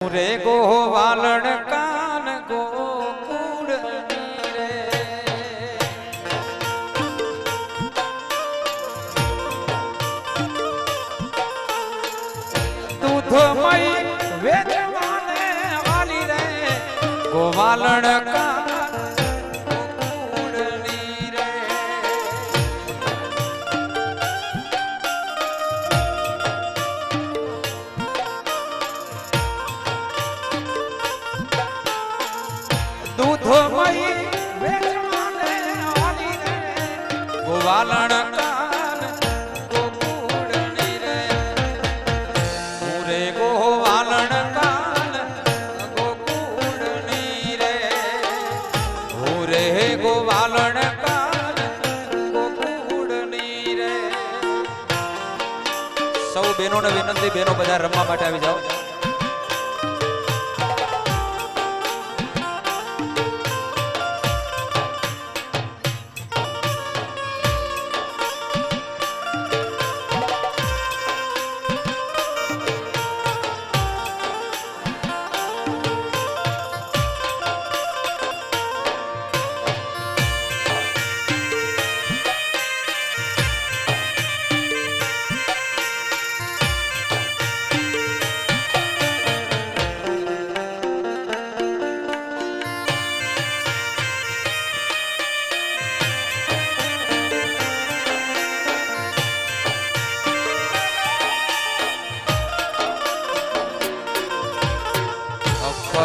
रे गो वालण कान गोकुळ रे दूधमयी वेचवाने वाली रे गोवालण कान गोकुळ रे दूधमयी वेचवाने वाली रे गोवालण कान गोकुळ रे रे गोवालण कान गोकुळ रे रे गोवालण कान गोकुळ रे સૌ બહેનોને વિનંતી, બહેનો બધા રમવા માટે આવી જાઓ.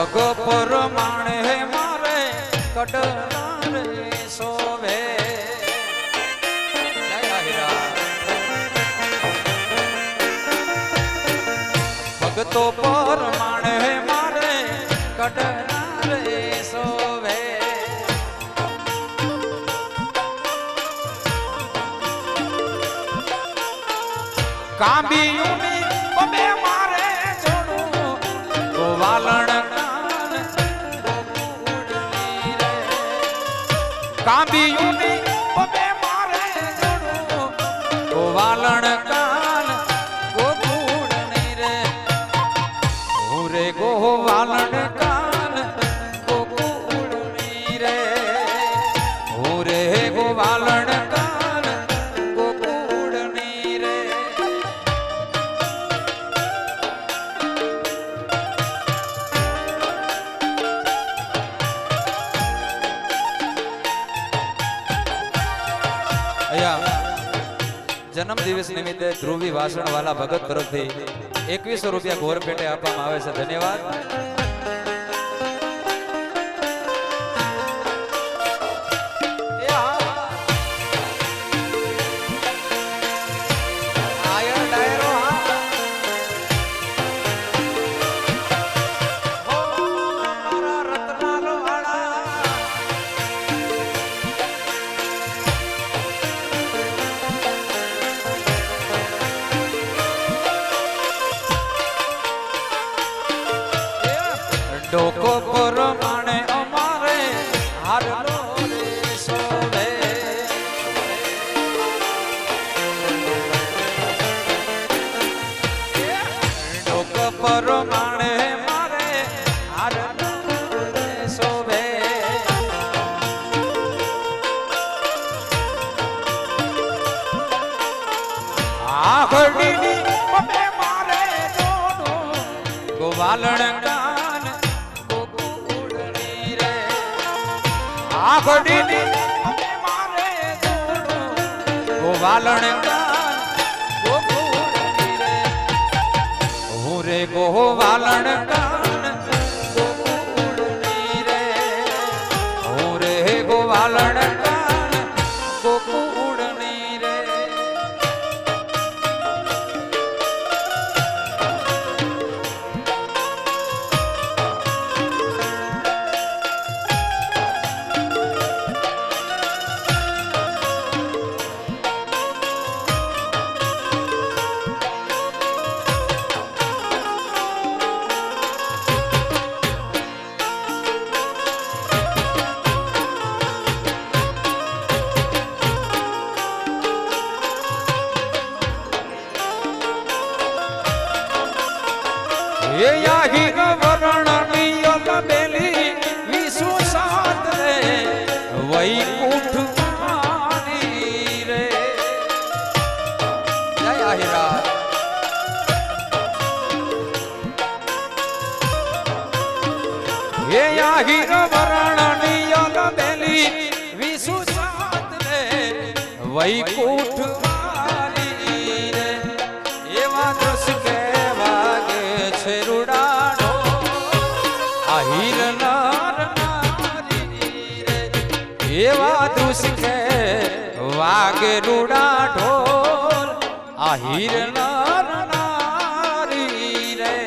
પગ પર માણે મારે કડનાર સોવે ભગતો પર માણે મારે કડનાર સોવે કાંબીયુની બબે મારે જોડું ગોવાલણ કાંબીયુની બબે મારે જોડું ગોવાલણ કાન ગોકુળ રે રે ગોવાલણ કાન ગોકુળ રે રે ગોવાલણ કાન ગોકુળ રે जन्म दिवस निमित्ते ध्रुवी वासण वाला भगत तरफथी 2100 रुपया घोर पेटे आपवामां आवे छे. धन्यवाद. ડોકો પર માણે અમારે હારલો રે સોવે ડોક પર માણે મારે હારલો રે સોવે આઘડીની બબે મારે જોડું ગોવાલણ આઘડીની બબે મારે જોડું ગોવાલણ કાન ગોકુળ રે હું રે ગોવાલણ કાન ગોકુળ રે હું રે ગોવાલણ કાન ગોકુળ રે હે આહીર વરણની યલ બેલી વિસુ સાત રે વૈકુંઠ વાલી રે એવા દ્રશ કે વાગે છે રૂડાડો આહીર નર નારી રે એવા દ્રશ કે વાગે રૂડા ઢોલ આહીર નર નારી રે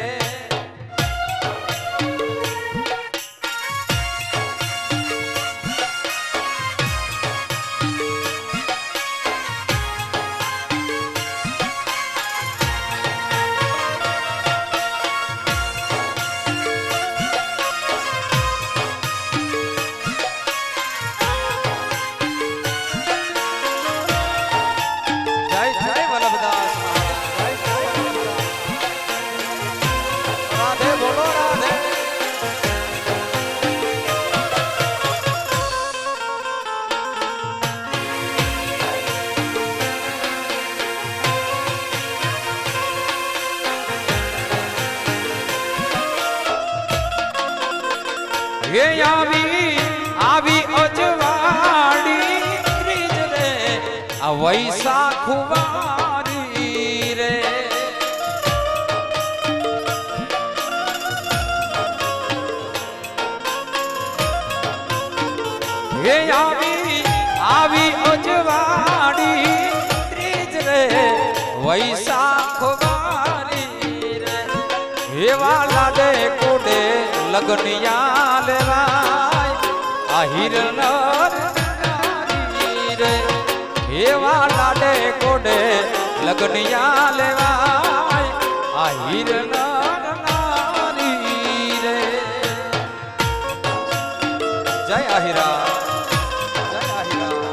આવી અજવાડી ત્રીજ રે આ વૈશાખ વારી રે હે આવી અજવાડી ત્રીજ રે વૈશાખ વારી રે એવા લાડે કોડે લગનિયા લેવાય આહીર નર નારી રે એવા લાડે કોડે લગનિયા લેવાય આહીર નર નારી રે જય આહીરા જય આહીરા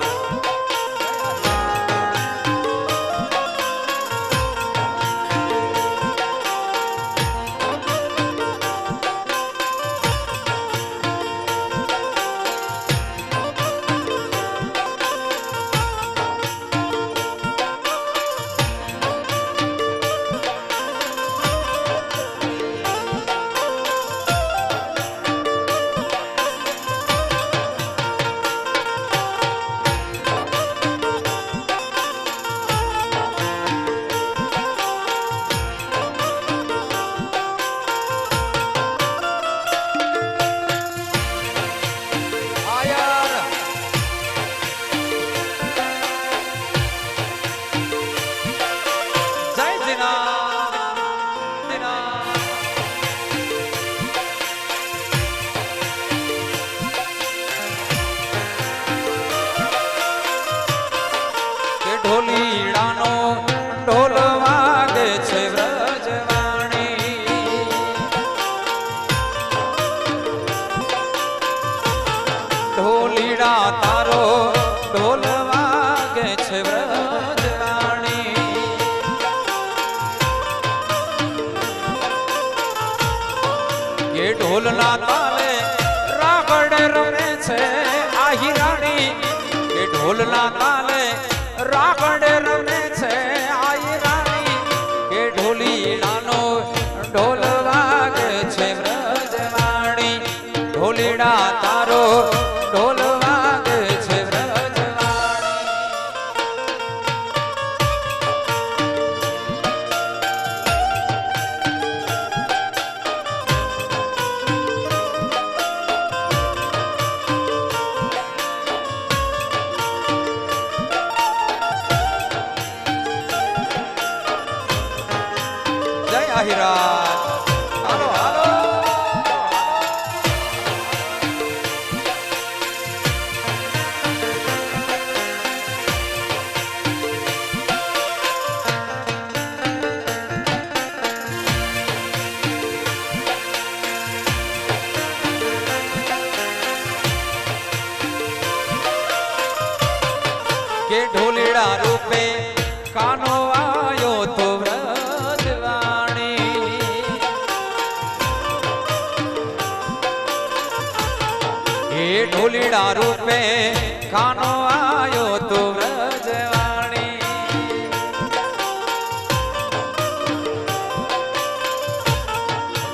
ઢોલીડાનો ઢોલ વાગે છે વ્રજવાણી ઢોલીડા તારો ઢોલ વાગે છે વ્રજવાણી એ ઢોલના તાલે રાગડ રમે છે આહિરાણી એ ઢોલના તાલે રાગડ રમે છે આઈ રાણી કે ઢોલીડાનો ઢોલ વાગે છે વ્રજવાણી ઢોલીડા તારો ઢોલ વાગે છે વ્રજવાણી આહિરાત હાલો હાલો કે ઢોલીડા રૂપે કાનો આયો તો ઢોલીડા રૂપે કાનો આયો તો વ્રજવાણી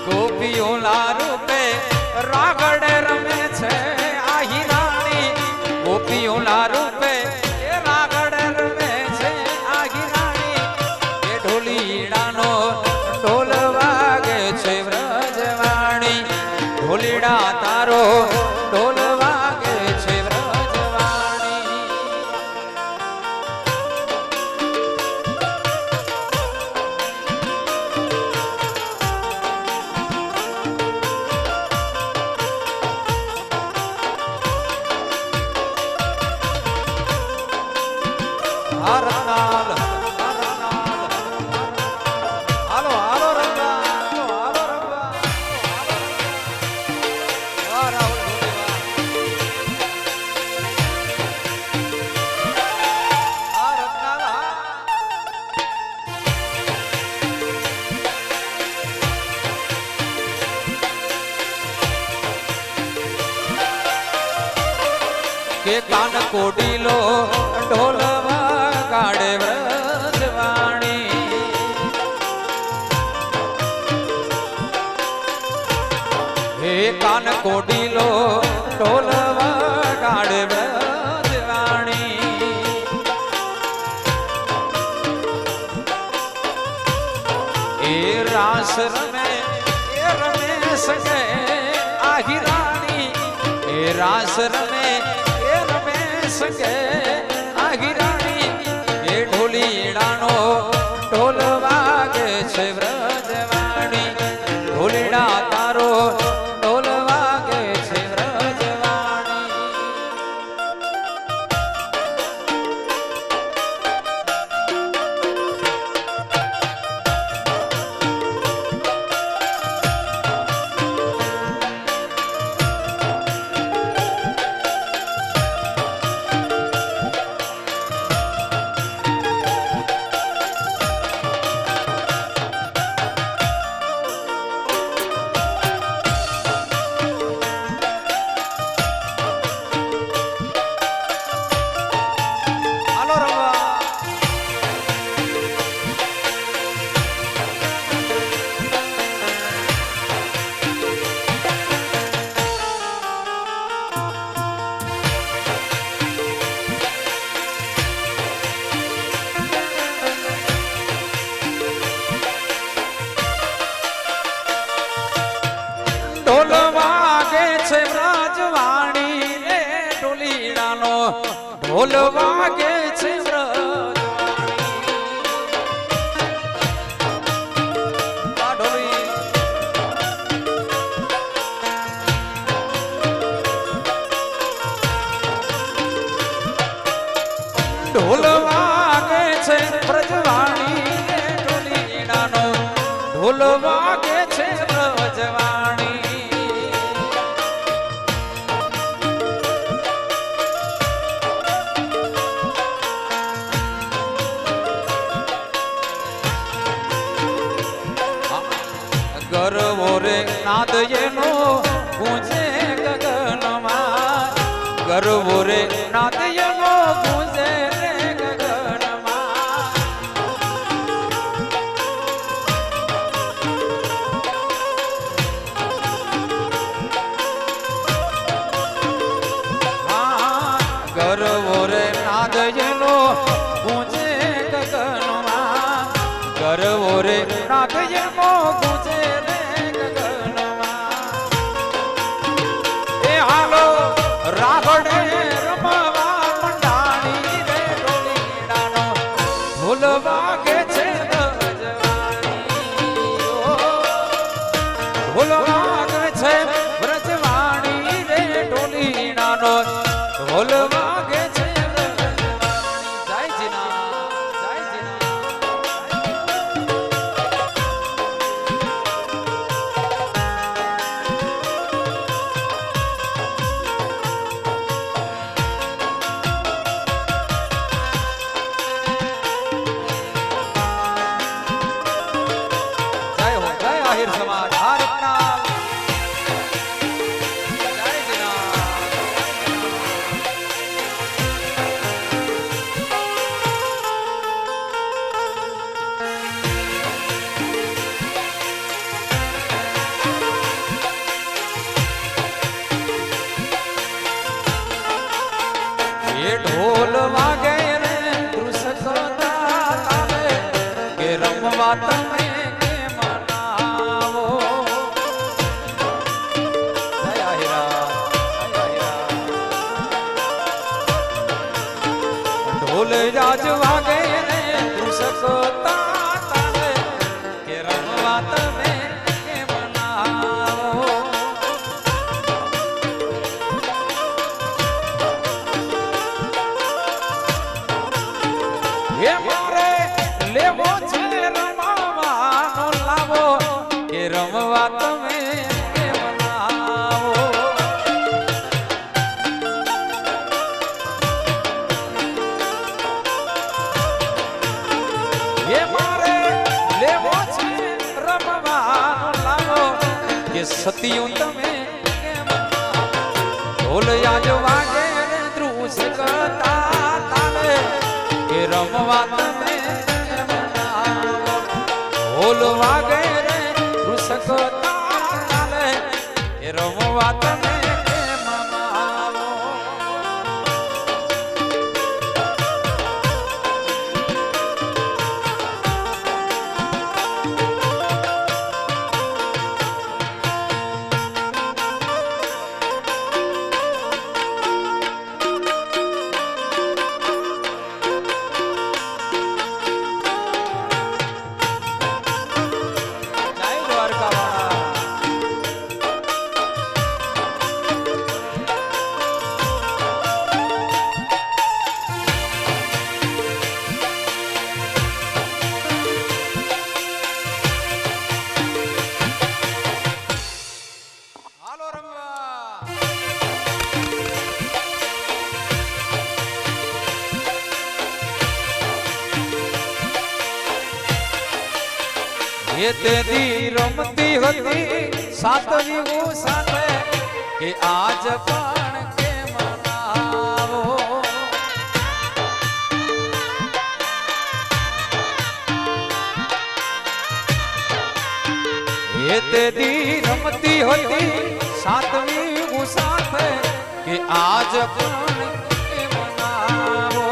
ગોપીઓના રૂપે રાગડે રમે છે આ હિરાણી ગોપીઓના રૂપે એ રાગડે રમે છે આ હિરાણી એ ઢોલીડાનો ઢોલ વાગે છે વ્રજવાણી ઢોલીડા તારો ઢોલ વાગે છે વ્રજવાણી રત્નાલ હાલો હાલો રંગા હાલો રંગા વાહ રાહુલ રત્નાલ કે કાન કોડીલો ઢોલ વગાડે વ્રજવાણી હે કાન કોડીલો ઢોલ વગાડે વ્રજવાણી એ રાસ રમે એ રમે સકે આ હિરાણી એ રાસ રમે એ રમે સકે આ હિરાણી એ ઢોલીડાનો ઢોલ વાગે છે વ્રજવાણી ઢોલીડા તારો ઢોલ વાગે છે વ્રજવાણી ઢોલ વાગે છે વ્રજવાણી રે ઢોલીડાનો ઢોલ વાગે છે ઢોલ વાગે છે વ્રજવાણી રે ઢોલીડાનો ઢોલ વાગે છે વ્રજવાણી ગરવો રે નાદ એનો ગુંજે ગગનમાં ગરવો રે નાદ એનો ગુંજે રે ગગનમાં ગરવો રે નાદ એનો ગુંજે ગગનમાં ગરવો રે નાદ એનો ગુંજે રે ગગનમાં એ હાલો રાગડે રમવા મંડાણી રે ઢોલીડાનો ઢોલ વાગે છે વ્રજવાણી ઢોલ વાગે છે વ્રજવાણી રે ઢોલીડાનો ઢોલ વાગે છે જય જીના જય જીના આહિર સમાજ ભારતના જય જીના રાજ વાગે રે દુસકતા તારે કે રમવા તમે કેમ ના આવો હે મારે લેવો છે રમવાનો લાવો કે રમવા તમે કેમ ના આવો હે મારે લેવો છે રમવાનો લાવો કે સતિયું તમે કેમ ના ઢોલ આજ વાગે રે ધ્રુસ કરતા તાલે કે રમવા તમે કેમ ના આવો ઢોલ વાગે રે ધ્રુસ કરતા તાલે કે રમવા તમે કેમ ના આવો જય દ્વારકાવાળા હાલો રમવા એ તે દી રમતી હતી સાતવી સાથે કે આજ પણ કેમ ના આવો એ તે દી રમતી હતી સાતમી સાથે કે આજ પણ કેમ ના આવો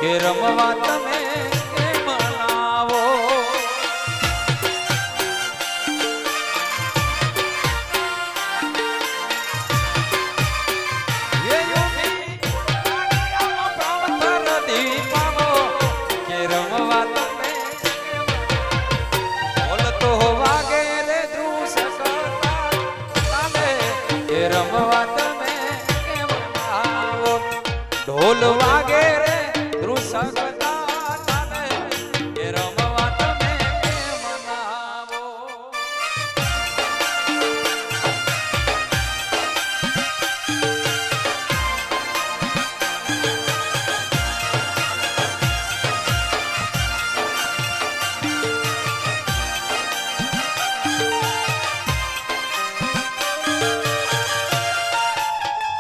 કે રમવા તમે કેમ ના આવો એ યોગી પાણીયામાં પ્રાવતર દીપાવો કે રમવા તમે કેમ બોલતો વાગે રે ધ્રુસ કરતા તાલે કે રમવા તમે કેમ ના આવો ઢોલ વાગે રે સગતા તાલે કે રમવા તમે કેમ ના આવો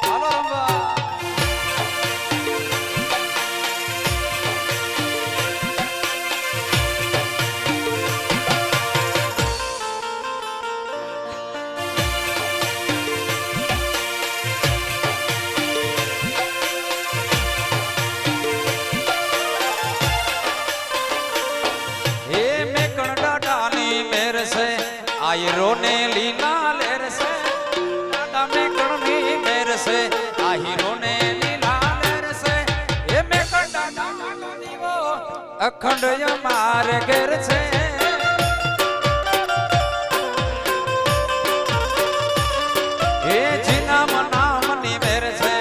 હાલો રમવા आयरो ने लीला लेर से दादा में कणनी मेर से आहिरो ने लीला लेर से ये में कंडा डालो दीवो अखंड हमारे घर से ये जिना मना मनी मेर से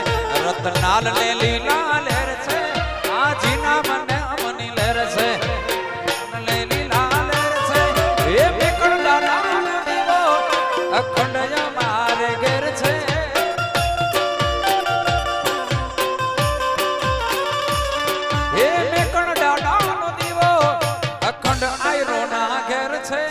रतनाल ने लीला लेर से आ जिना मना मनी लेर से अखंड हमारे घर छे हे मेकण डाडानो दीवो अखंड आयरो ना घर छे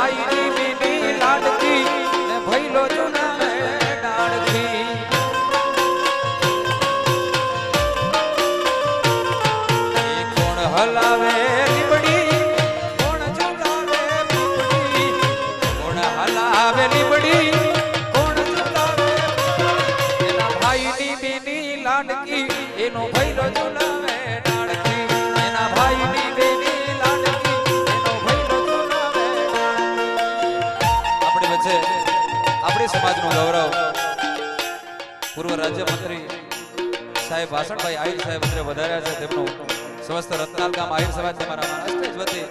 ભાઈની બેની લાડકી ને ભઈલો જુનાવે ડાળખી એ કોણ હલાવે લીબડી કોણ ઝુલાવે પીપડી કોણ હલાવે લીબડી કોણ ઝુલાવે એના ભાઈની બેની લાડકી એનો ભઈલો ઝુલાવે ડાળખી એના ભાઈની બેની લાડકી એનો ભઈલો ઝુલાવે આપણી વચ્ચે આપણી સમાજનું ગૌરવ પૂર્વ રાજ્યમંત્રી સાહેબ ભાષણભાઈ આહિર સાહેબ અત્રે વધાર્યા છે તેમનું સ્વસ્થ રત્નાલ ગામ આહિર સમાજ તમારા મહારાષ્ટ્ર વતી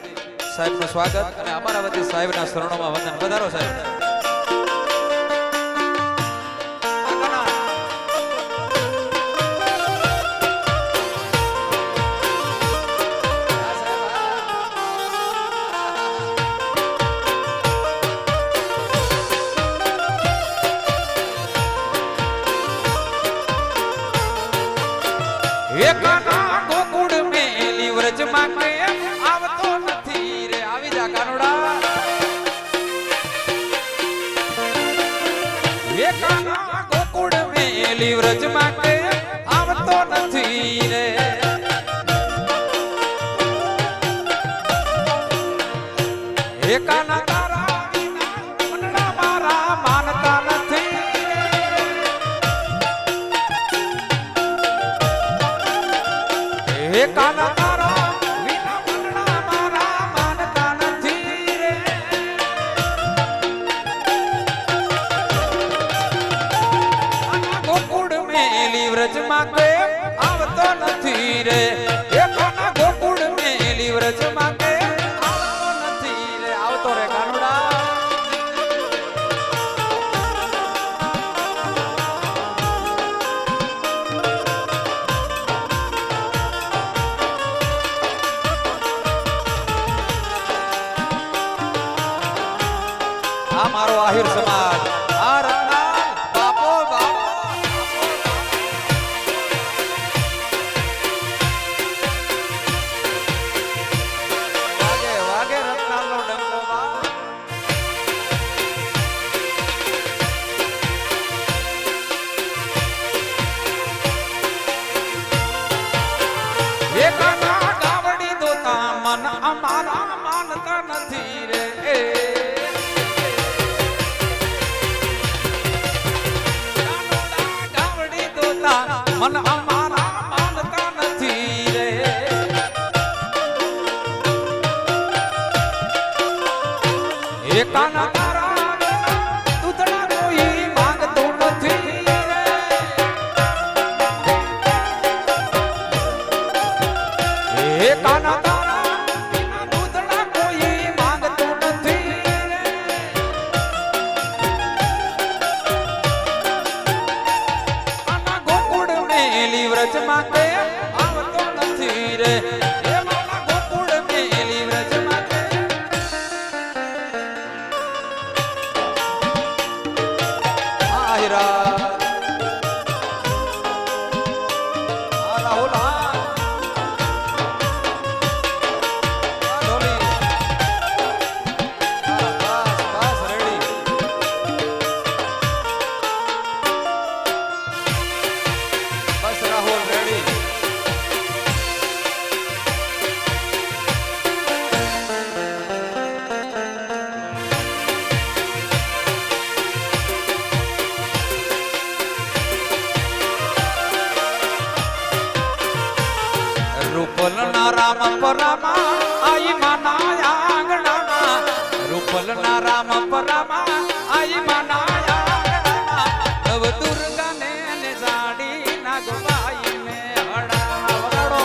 સાહેબનું સ્વાગત અને અમારા વતી સાહેબના શરણોમાં વંદન વધારો સાહેબ એકાના ગોકુળ મેલી વ્રજ માંગે આવતો નથી રે આવી જા કાનુડા એકાના ગોકુળ મેલી વ્રજ માંગે આવતો નથી રે એકાના તારા વિના મનડા મારા માનતા નથી હે કાના તારા વિના મનડા મારા માનતા નથી રે આના ગોકુળ મેલી વ્રજ માંગે આવતો નથી રે હે કાના ગોકુળ મેલી વ્રજ માંગે આવતો નથી રે આવતો રે કાનુડા આ મારો આહિર સમાજ આ રત્નાલ બાપો બાપો વાગે વાગે રત્નાલનો ડંકો બા એકાના ગાવડી દોતા મન અમારા માનતા નથી રે મન અમારા માનતા નથી રે એકાના તારા દૂધડા કોઈ માંગતો નથી રે એકાના તારા વિના દૂધડા કોઈ માંગતો નથી રે આના ગોકુળ મેલી વ્રજ માંગે આવતો નથી રે એ મારા ગોકુળ મેલી વ્રજ માંગે આહિરા આ રાહુલ આ ઢોલી બસ બસ રેડી બસ રાહુલ રેડી રૂપલના રામ પરામા આઈ માના આંગણાના રૂપલના રામ પરામા આઈ માના આંગણાના નવ દુર્ગાને ને જાડી નાગબાઈ ને હડા વગાડો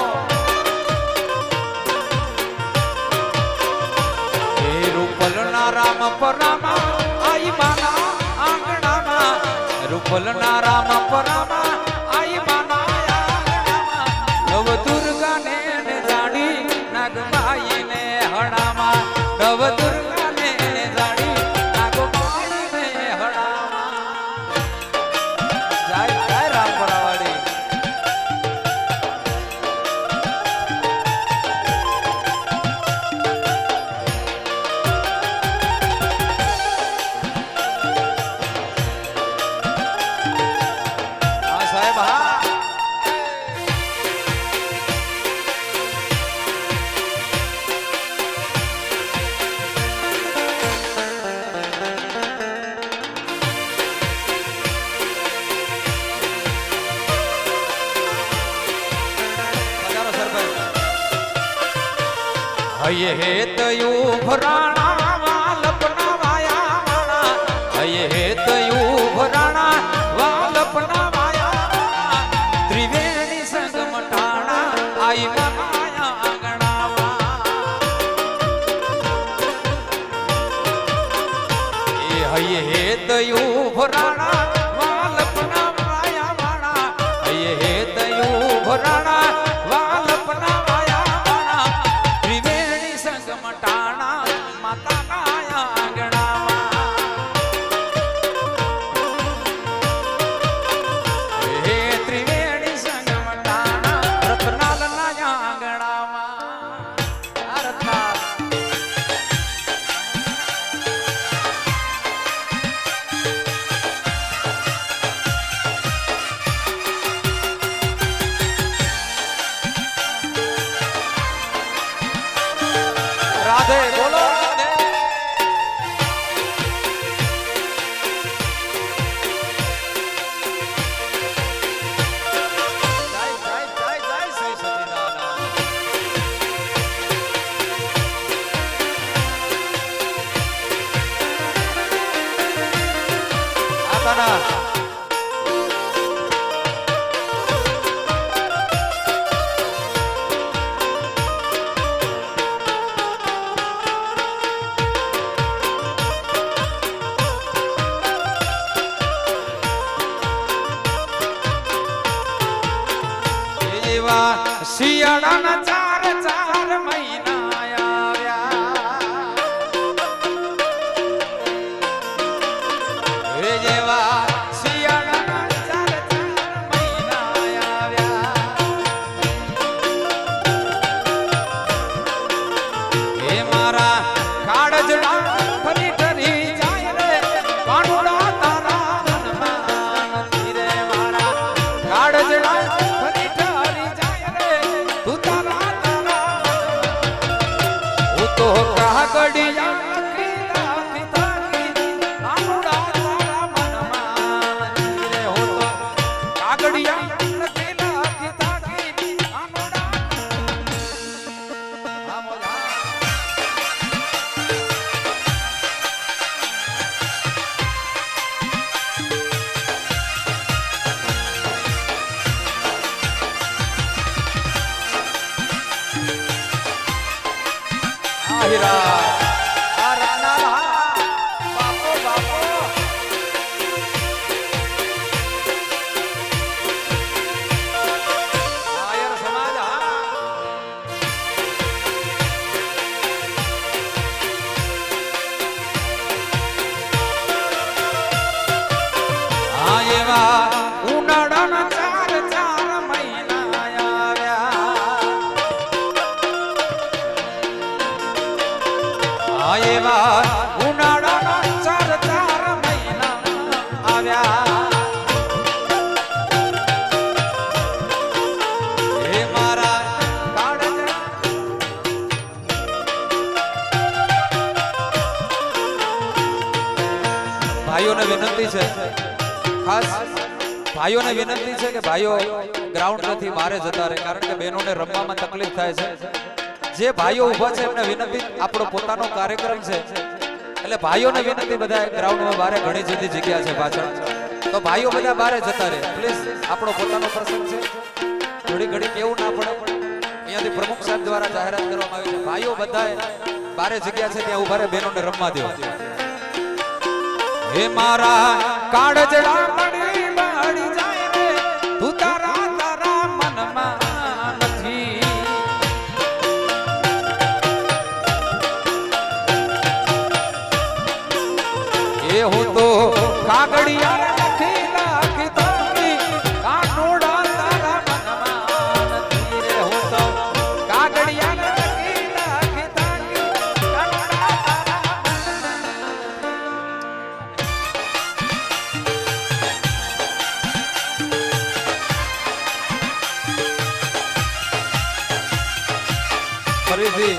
એ રૂપલના રામ પરામા આઈ માના આંગણાના રૂપલના રામ પરામા આઈ માના નવ દુર્ગાને જાડી નાગબાઈ ને હડામાં નવ દુર્ગાને જાડી નાગબાઈ ને હડામાં જય જય રામપરાવાડી હયે હેતયું ભરાણા વાલપના વાયા વાળા હયે હેતયું ભરાણા વાલપના વાયા વાળા ત્રિવેણી સંગ મટાણા આઈ માયા આંગણામાં એ હયે હેતયું ભરાણા વાલપના વાયા વાળા હયે હેતયું ભરાણા વાલપના વાયા વાળા ત્રિવેણી સંગ મટાણા માતાના આંગણામાં હે ત્રિવેણી સંગ મટાણા રત્નાલના આંગણામાં આ રત્ના રાધે બોલો રાધે જય જય જય જય શ્રી સતીનારાયણ આતાના શિયાળાના ચાર ચાર મહિના આવ્યા રે જેવા શિયાળાના ચાર ચાર મહિના આવ્યા હે મારા કાળજડા ફરી ફરી જાય રે કાનુડા તારા મનમાં નથી રે મારા કાળજડા ફરી ફરી જાય રે તું તારા તારા હું તો કાગડિયા લખી રાખી તાકી કાનુડા તારા મનમાં નથી રે હું તો કાગડિયા લખી રાખી તાકી કાનુડા આ મોજા હીરા આ રાણા બાપો બાપો આયર સમાજ આ એવા ઉનાળાના ચાર ચાર મહિના આવ્યા એવા ઉનાળાના ચાર ચાર મહિના આવ્યા હે મારા કાળજડા ભાઈઓને વિનંતી છે ખાસ ભાઈઓને વિનંતી છે કે ભાઈઓ ગ્રાઉન્ડ નથી બહાર જતા રહે કારણ કે બહેનોને રમવામાં તકલીફ થાય છે જે ભાઈઓ ઊભા છે એમને વિનંતી આપણો પોતાનો કાર્યક્રમ છે એટલે ભાઈઓને વિનંતી બધા ગ્રાઉન્ડમાં બહાર ઘણી જતી જગ્યા છે પાછળ તો ભાઈઓ બધા બહાર જતા રહે પ્લીઝ આપણો પોતાનો પ્રસંગ છે થોડી ઘડી કેવું ના પડે અહીંયાથી પ્રમુખ સાહેબ દ્વારા જાહેરાત કરવામાં આવી છે ભાઈઓ બધા બહાર જગ્યા છે ત્યાં ઊભા રહે બહેનોને રમવા દો હે મારા કાળજડા મળી મળી જાય રે તું તારા તારા મનમાં નથી એ હું તો કાગડિયા લખી લખી તાકી કાનુડા તારા મનમાં નથી રે હું તો કાગડિયા લખી લખી તાકી કાનુડા તારા ફરીથી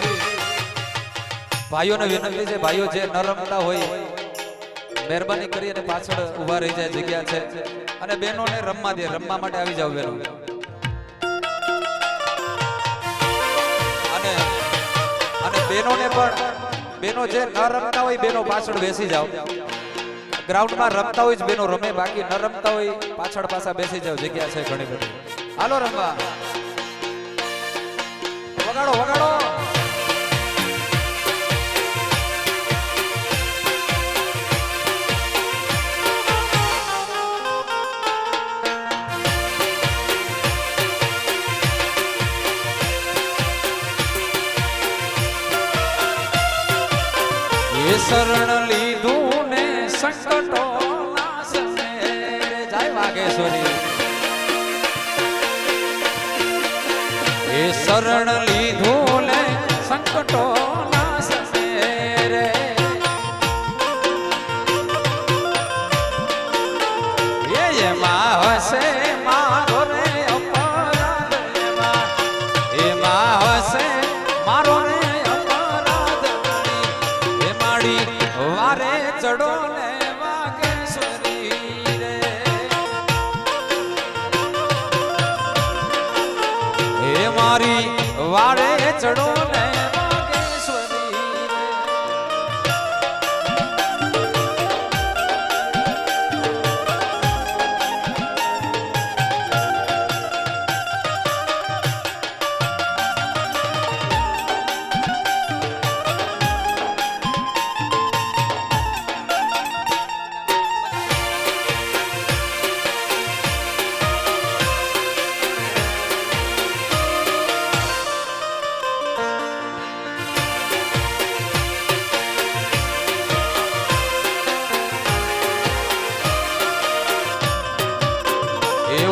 ભાઈઓને વિનંતી છે ભાઈઓ જે ન રમતા હોય મહેરબાની કરી અને પાછળ ઊભા રહી જાય જગ્યા છે અને બહેનોને રમવા દે રમવા માટે આવી જાવ બહેનો અને બેનોને પણ બેનો જે ન રમતા હોય બેનો પાછળ બેસી જાવ ગ્રાઉન્ડમાં રમતા હોય જ બેનો રમે બાકી ન રમતા હોય પાછળ પાછા બેસી જાવ જગ્યા છે ઘણી બધી હાલો રમવા વગાડો વગાડો શરણ લીધું ને સંકટો નાશને જય વાગેશ્વરી એ શરણ લીધું ને સંકટો નાશને રે એમાં હશે મારો રે અપરાધ એમાં હશે મારો રે વારે ચડો ને વાગેશ્વરી રે હે મારી વારે ચડો ને વાગેશ્વરી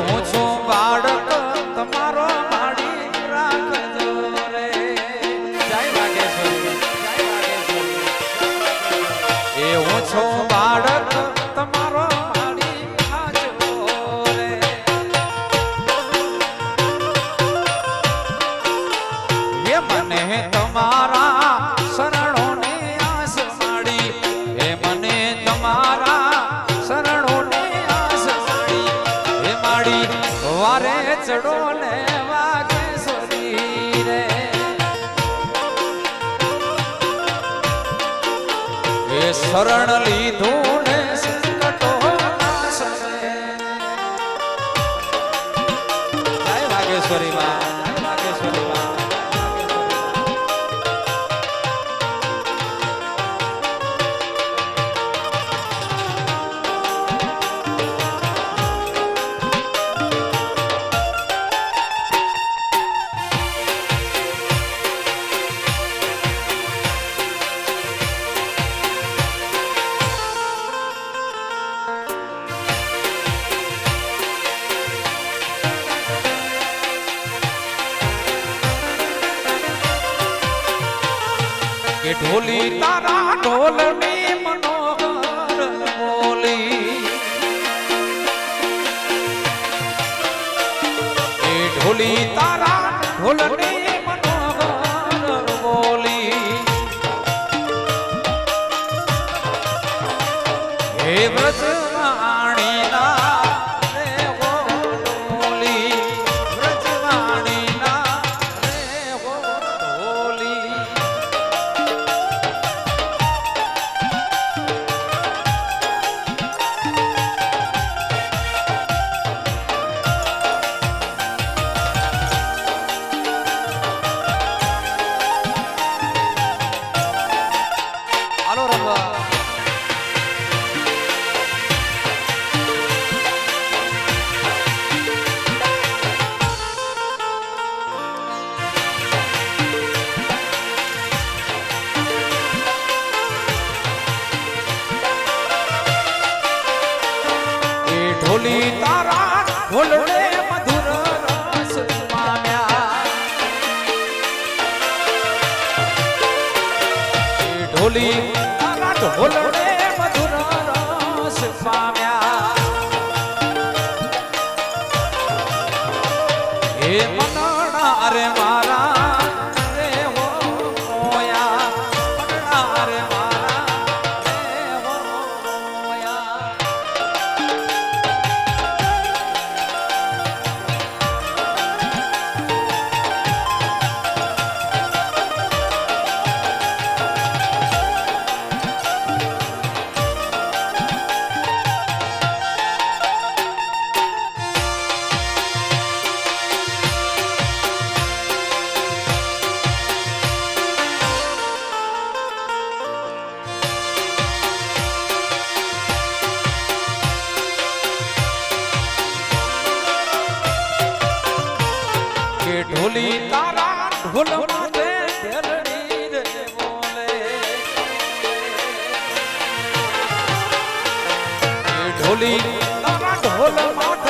હું છું બાળક તમારો માડી રાખજો રે જય વાગેશ્વરી જય વાગેશ્વરી એ હું છું બાળક તમારો માડી રાખજો રે એ મને તમારા શરણોની આસ માડી એ મને તમારા શરણોની આસ માડી એ માડી વારે ચડો ને વાગેશ્વરી રે એ શરણ લીધું ને સંકટો નાશને જય વાગેશ્વરી માં જય વાગેશ્વરી માં કે ઢોલી તારા ઢોલની મનોહર બોલી કે ઢોલી તારા ઢોલની મનોહર બોલી હે વ્રજવાણીના રે ઓ ઢોલી વ્રજવાણીના રે ઓ ઢોલી ઢોલી તારા ઢોલડે મધુર રસ પામ્યા ઢોલી તારા ઢોલડે મધુર રસ પામ્યા હે મનડા રે મારા રે હો મોયા મનડા રે મારા રે હો મોયા ઢોલી તારા ઢોલ માથે ઢેલડી રે બોલે ઢોલી તારા ઢોલ માથે